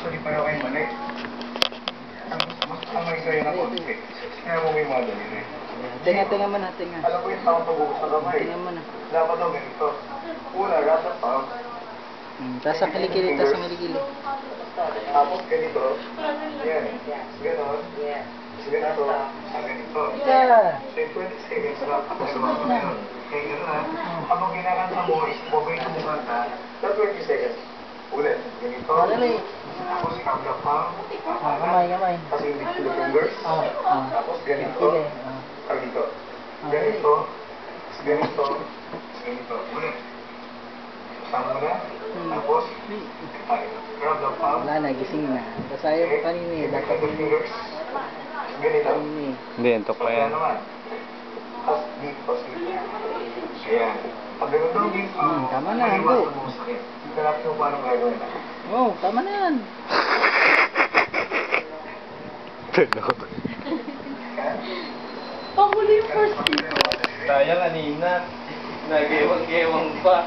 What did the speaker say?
Actually, pareho kayo mali. Mas kamay kayo na konti. Kaya mo may madali rin. Tinga mo na, tinga. Alam mo yung tawang pag-uus na kamay. Tinga mo na. Dapat daw ganito. Una, rasa palm. Tapos ang kilikili, tapos ang kilikili. Tapos ganito. Yan. Ganon. Ganito. Ganito. Yeah. So, in 20 seconds lang. Kaya gano'n ha. Habang ginakanta mo, mabay kumukanta. Sa 20 seconds. Ulit. Ganito. Madali. Tapos kabla palm. Kamay. Tapos yung little fingers. Tapos ganito. Ganito. Ganito. Ganito. Ganito. Ulit. Sama mo na. Tapos, grab the palm. Wala na, gising na. Tapos ayaw ko kanina eh. Dapat Little fingers. Ganito. kanina eh. Hindi, ito pa yan. Tapos dito. Ayan. Pag ganun daw yung Tama na, maliwasan mo sakit. Ikalap mo paano gagawin na. Oh, tama na yan. Pahuli yung first dito. Sayang kanina. Nagewang-gewang pa.